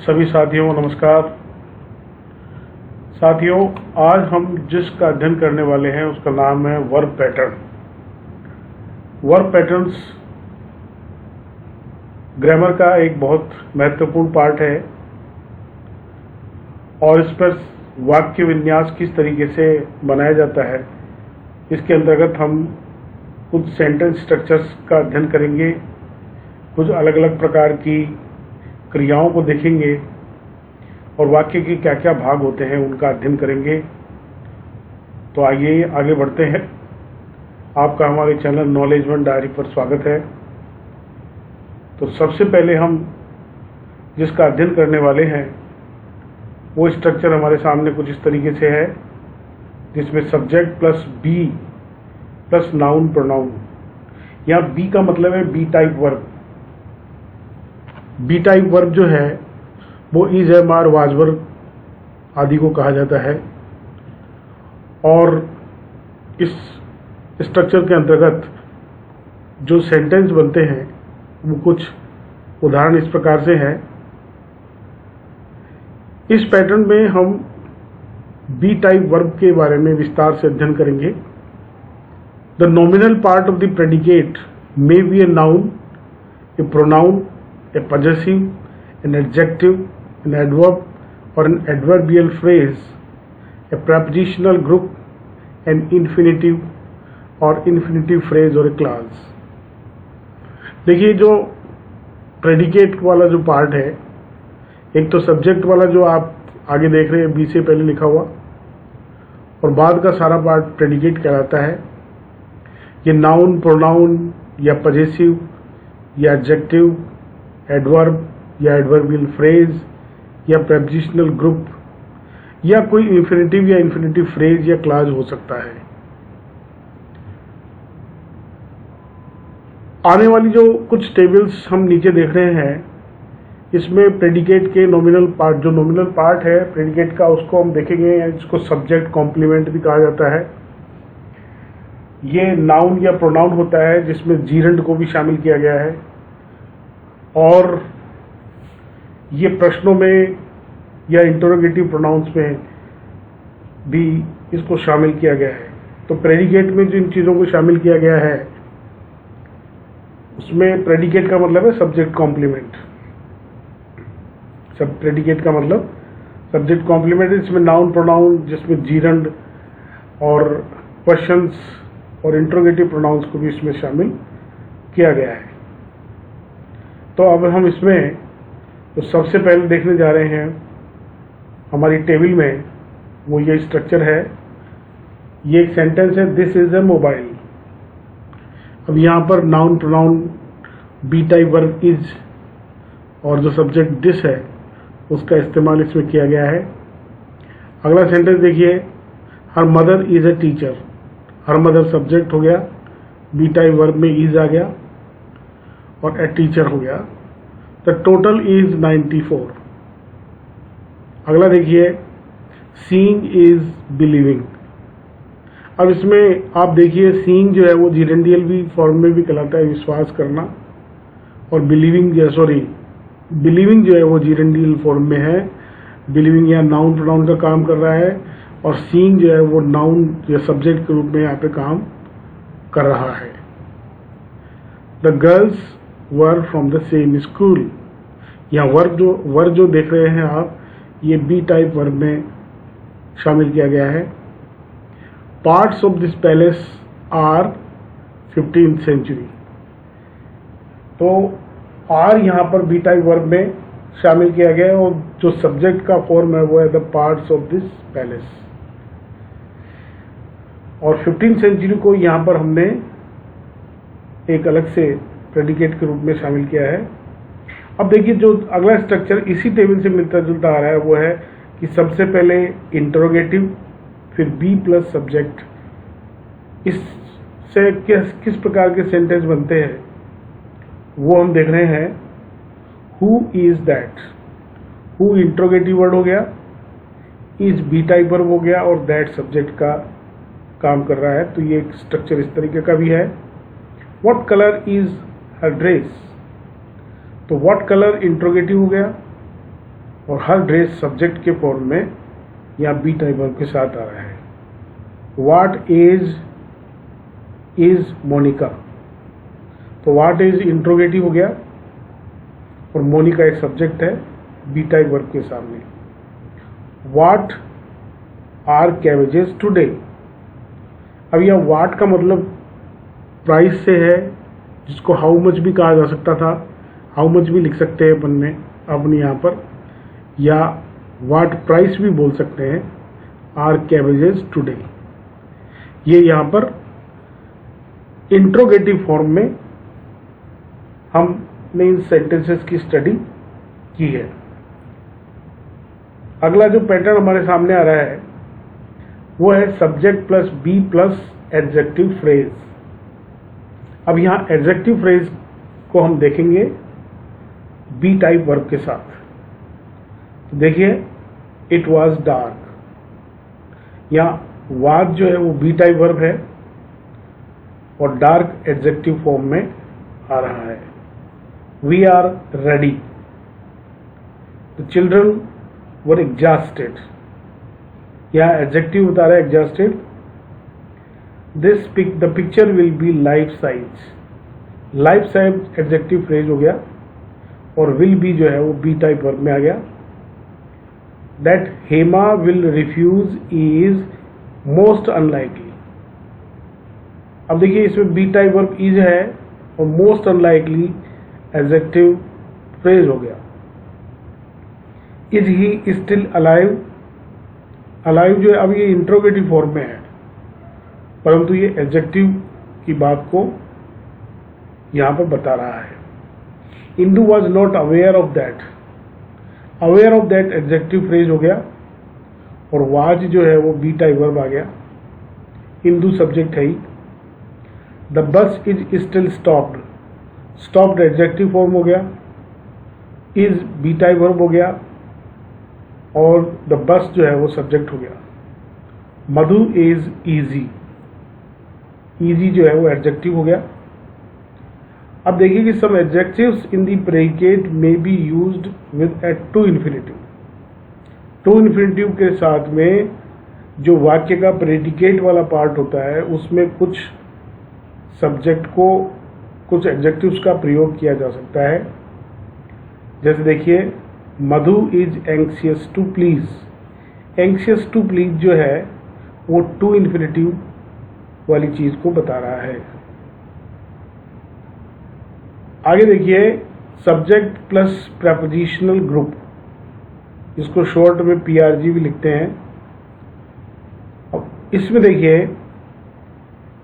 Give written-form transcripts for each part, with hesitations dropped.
सभी साथियों को नमस्कार। साथियों, आज हम जिसका अध्ययन करने वाले हैं उसका नाम है verb pattern. Verb patterns grammar का एक बहुत महत्वपूर्ण पार्ट है और इस पर वाक्य विन्यास किस तरीके से बनाया जाता है, इसके अंतर्गत हम कुछ सेंटेंस स्ट्रक्चर्स का अध्ययन करेंगे, कुछ अलग अलग प्रकार की क्रियाओं को देखेंगे और वाक्य के क्या क्या भाग होते हैं उनका अध्ययन करेंगे। तो आइए आगे बढ़ते हैं। आपका हमारे चैनल नॉलेज वन डायरी पर स्वागत है। तो सबसे पहले हम जिसका अध्ययन करने वाले हैं वो स्ट्रक्चर हमारे सामने कुछ इस तरीके से है, जिसमें subject plus be plus noun pronoun. यहाँ बी का मतलब है be type verb. Be type verb जो है वो is, am, are, was verb आदि को कहा जाता है। और इस स्ट्रक्चर के अंतर्गत जो सेंटेंस बनते हैं वो कुछ उदाहरण इस प्रकार से हैं। इस पैटर्न में हम बी टाइप वर्ब के बारे में विस्तार से अध्ययन करेंगे। The nominal part of the predicate may B a noun, A pronoun, a possessive, an adjective, an adverb or an adverbial phrase, a prepositional group, an infinitive or infinitive phrase or a clause। देखिए, जो predicate वाला जो part है, एक तो subject वाला जो आप आगे देख रहे हैं बी से पहले लिखा हुआ, और बाद का सारा पार्ट प्रेडिकेट कहलाता है। ये नाउन, प्रोनाउन या पजेसिव या एडजेक्टिव, एडवर्ब या एडवर्बियल फ्रेज या प्रेपोजिशनल ग्रुप या कोई इंफिनिटिव या इंफिनिटिव फ्रेज या क्लॉज हो सकता है। आने वाली जो कुछ टेबल्स हम नीचे देख रहे हैं, इसमें प्रेडिकेट के नॉमिनल पार्ट, जो नॉमिनल पार्ट है प्रेडिकेट का, उसको हम देखेंगे। इसको सब्जेक्ट कॉम्प्लीमेंट भी कहा जाता है। ये नाउन या प्रोनाउन होता है जिसमें जीरंड को भी शामिल किया गया है, और ये प्रश्नों में या इंटरोगेटिव प्रोनाउंस में भी इसको शामिल किया गया है। तो प्रेडिकेट में जिन चीज़ों को शामिल किया गया है उसमें प्रेडिकेट का मतलब है सब्जेक्ट कॉम्प्लीमेंट। सब प्रेडिकेट का मतलब सब्जेक्ट कॉम्प्लीमेंट, इसमें नाउन प्रोनाउन जिसमें जीरंड और क्वेश्चंस और इंटरोगेटिव प्रोनाउंस को भी इसमें शामिल किया गया है। तो अब हम इसमें तो सबसे पहले देखने जा रहे हैं हमारी टेबल में, वो ये स्ट्रक्चर है। ये एक सेंटेंस है, दिस इज ए मोबाइल। अब यहाँ पर noun pronoun be type verb is और जो सब्जेक्ट दिस है उसका इस्तेमाल इसमें किया गया है। अगला सेंटेंस देखिए, her mother is a teacher. Her mother subject हो गया, बी टाइप वर्ब में इज आ गया और ए टीचर हो गया। The total is 94। अगला देखिए, सीइंग इज बिलीविंग। अब इसमें आप देखिए, सीइंग जो है वो जिरेंडियल भी फॉर्म में भी कहलाता है, विश्वास करना, और बिलीविंग जो है वो जिरेंडियल फॉर्म में है। बिलीविंग या नाउन प्रोनाउन का काम कर रहा है, और सीइंग जो है वो नाउन या सब्जेक्ट के रूप में यहाँ पे काम कर रहा है। The girls were from the same school. यहाँ वर्ब जो देख रहे हैं आप, ये बी टाइप वर्ब में शामिल किया गया है। Parts of this palace are 15th century. तो आर यहाँ पर बी टाइप वर्ब में शामिल किया गया है, और जो सब्जेक्ट का फॉर्म है वो है the parts of this palace. और 15th सेंचुरी को यहाँ पर हमने एक अलग से प्रेडिकेट के रूप में शामिल किया है। अब देखिए, जो अगला स्ट्रक्चर इसी टेबल से मिलता जुलता आ रहा है वो है कि सबसे पहले इंटरोगेटिव, फिर बी प्लस सब्जेक्ट। इससे किस प्रकार के सेंटेंस बनते हैं वो हम देख रहे हैं। Who is that. Who interrogative word हो गया, इज बी टाइप वर्ब हो गया, और दैट सब्जेक्ट का काम कर रहा है। तो ये एक स्ट्रक्चर इस तरीके का भी है। What colour is her dress. तो व्हाट कलर इंट्रोगेटिव हो गया, और हर ड्रेस सब्जेक्ट के फॉर्म में या बी टाइप वर्ब के साथ आ रहा है। व्हाट एज इज मोनिका, तो व्हाट एज इंट्रोगेटिव हो गया और मोनिका एक सब्जेक्ट है बी टाइप वर्ब के सामने। व्हाट आर कैबेजेस टुडे, अब यह व्हाट का मतलब प्राइस से है, जिसको हाउ मच भी कहा जा सकता था, हाउ मच भी लिख सकते हैं अपन में अपने यहाँ पर, या व्हाट प्राइस भी बोल सकते हैं, आर कैबेजेस टुडे। ये यहाँ पर इंट्रोगेटिव फॉर्म में हमने इन सेंटेंसेस की स्टडी की है। अगला जो पैटर्न हमारे सामने आ रहा है वो है subject plus be plus adjective phrase. अब यहाँ एडजेक्टिव फ्रेज को हम देखेंगे बी टाइप वर्ब के साथ। तो देखिए, इट वॉज डार्क, यहाँ वाज जो है वो बी टाइप वर्ब है और डार्क एडजेक्टिव फॉर्म में आ रहा है। We are ready, the children were exhausted, यहाँ एडजेक्टिव बता रहा है exhausted. The picture will be life size, life size adjective phrase हो गया और विल बी जो है वो बी टाइप वर्ब में आ गया। That Hema will refuse is most unlikely, अब देखिए इसमें बी टाइप वर्ब इज है और मोस्ट अनलाइकली एडजेक्टिव फ्रेज हो गया। Is he still alive, alive जो है अब ये इंट्रोगेटिव फॉर्म में है, परंतु ये एडजेक्टिव की बात को यहां पर बता रहा है। Indu was not aware of that, aware of that adjective phrase हो गया और वाज जो है वो बी टाइप वर्ब आ गया। इंदू सब्जेक्ट है ही। The bus is still stopped, stopped adjective form हो गया, इज बी टाइप वर्ब हो गया और द बस जो है वो सब्जेक्ट हो गया। मधु इज इजी, इजी जो है वो एडजेक्टिव हो गया। अब देखिए कि some adjectives in the predicate may be used with at to infinitive, to infinitive के साथ में जो वाक्य का प्रेडिकेट वाला पार्ट होता है उसमें कुछ सब्जेक्ट को, कुछ एडजेक्टिव्स का प्रयोग किया जा सकता है। जैसे देखिए, Madhu is anxious to please, anxious to please जो है वो टू इन्फिनेटिव वाली चीज को बता रहा है। आगे देखिए, सब्जेक्ट प्लस प्रेपोजिशनल ग्रुप, इसको शॉर्ट में पीआरजी भी लिखते हैं। अब इसमें देखिए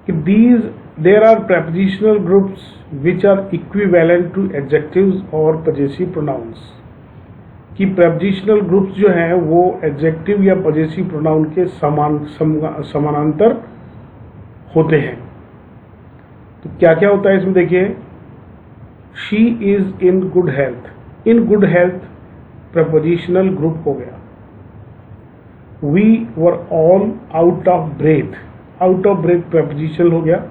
कि there are prepositional groups which are equivalent to adjectives और पजेसिव प्रोनाउंस, कि प्रेपोजिशनल ग्रुप्स जो हैं वो एडजेक्टिव या पजेसिव प्रोनाउन के समानांतर होते हैं। तो क्या क्या होता है इसमें देखिए, she is in good health, in good health prepositional group हो गया। We were all out of breath, out of breath prepositional हो गया,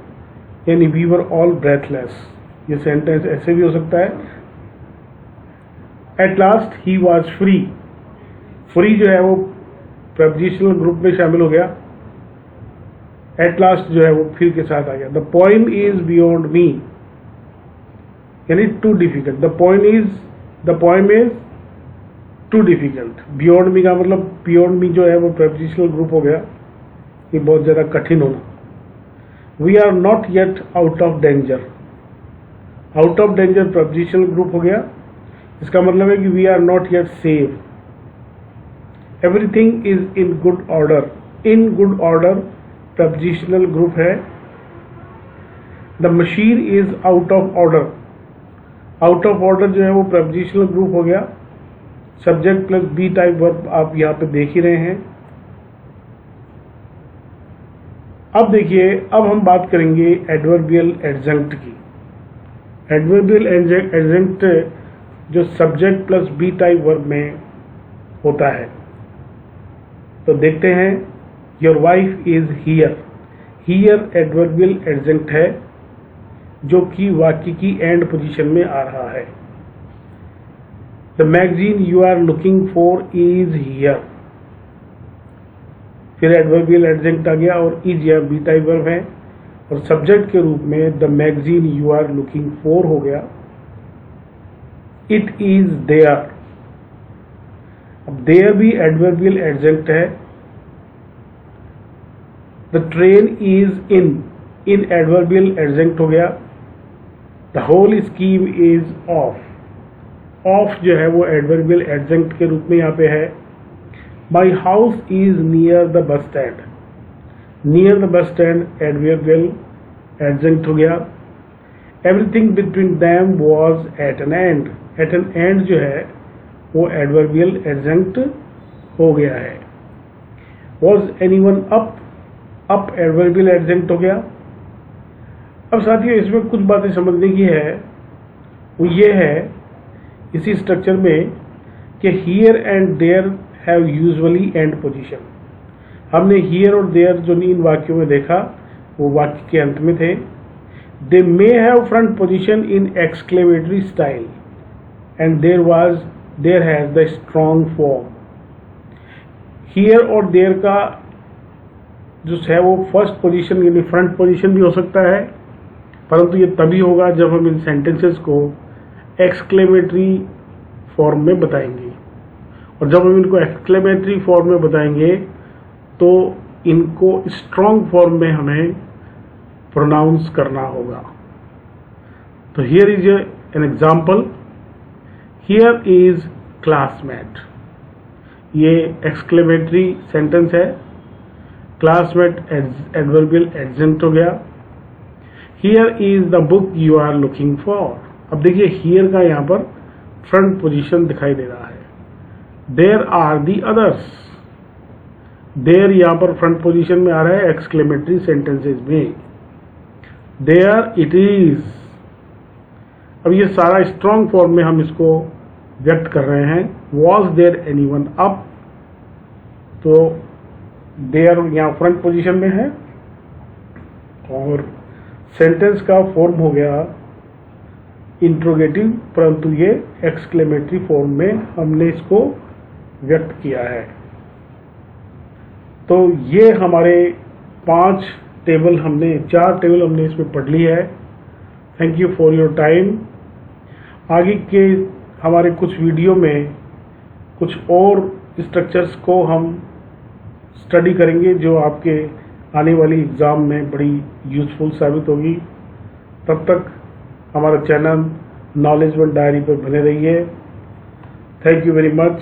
यानी वी वर ऑल ब्रेथलेस। ये सेंटेंस ऐसे भी हो सकता है। At last he was free, free जो है वो प्रपोजिशनल ग्रुप में शामिल हो गया। एट लास्ट जो है वो फिर के साथ आ गया। The poem is beyond me, यानी too difficult, the poem is too difficult. Beyond me का मतलब बियॉन्ड मी जो है वो प्रपोजिशनल ग्रुप हो गया, ये बहुत ज्यादा कठिन होना। We are not yet out of danger, out of danger prepositional group हो गया, इसका मतलब है कि we are not yet safe. Everything is in good order, in good order prepositional group है। The machine is out of order, out of order जो है वो प्रपोजिशनल ग्रुप हो गया। Subject plus be type verb आप यहाँ पे देख ही रहे हैं। अब देखिए, अब हम बात करेंगे एडवर्बियल एडजंक्ट की। एडवर्बियल एडजंक्ट जो subject plus be type verb में होता है। तो देखते हैं, your wife is here, here adverbial adjunct है जो कि वाक्य की एंड पोजीशन में आ रहा है। The magazine you are looking for is here. फिर एडवर्बियल एडजेक्ट आ गया और इज या बी टाइप वर्ब है और सब्जेक्ट के रूप में the magazine you are looking for हो गया। It is there. अब देयर भी एडवर्बियल एडजेक्ट है। The train is in adverbial adjunct हो गया। The whole scheme is off जो है वो एडवर्बियल एडजेक्ट के रूप में यहाँ पे है। My house is near the bus stand. Near the bus stand adverbial adjunct हो गया। Everything between them was at an end. At an end जो है वो एडवर्बियल एडजेक्ट हो गया है। Was anyone up adverbial adjunct हो गया। अब साथियों इसमें कुछ बातें समझने की है, वो ये है इसी स्ट्रक्चर में कि here and there have usually end position. हमने हियर और देयर जो इन वाक्यों में देखा वो वाक्य के अंत में थे। They may have front position in exclamatory style and there has the strong form. Here और देयर का जो है वो फर्स्ट पोजीशन यानी फ्रंट पोजीशन भी हो सकता है, परंतु ये तभी होगा जब हम इन सेंटेंसेस को एक्सक्लेमेटरी फॉर्म में बताएंगे। और जब हम इनको एक्सक्लेमेटरी फॉर्म में बताएंगे तो इनको स्ट्रॉन्ग फॉर्म में हमें प्रोनाउंस करना होगा। तो here is an example. Here is classmate. ये एक्सक्लेमेटरी सेंटेंस है। क्लासमेट एडवर्बियल एडजेक्ट हो गया। Here is the book you are looking for. अब देखिए हियर का यहां पर फ्रंट पोजीशन दिखाई दे रहा है। There are the others. There यहां पर फ्रंट पोजीशन में आ रहा है एक्सक्लेमेटरी सेंटेंसेस में। There it is. अब ये सारा स्ट्रॉन्ग फॉर्म में हम इसको व्यक्त कर रहे हैं। वॉज देयर एनीवन अप, तो देयर यहां फ्रंट पोजीशन में है और सेंटेंस का फॉर्म हो गया इंट्रोगेटिव, परंतु ये एक्सक्लेमेटरी फॉर्म में हमने इसको व्यक्त किया है। तो ये हमारे 4 टेबल हमने इसमें पढ़ ली है। Thank you for your time. आगे के हमारे कुछ वीडियो में कुछ और स्ट्रक्चर्स को हम स्टडी करेंगे जो आपके आने वाली एग्ज़ाम में बड़ी यूजफुल साबित होगी। तब तक हमारा चैनल नॉलेज वन डायरी पर बने रहिए। Thank you very much.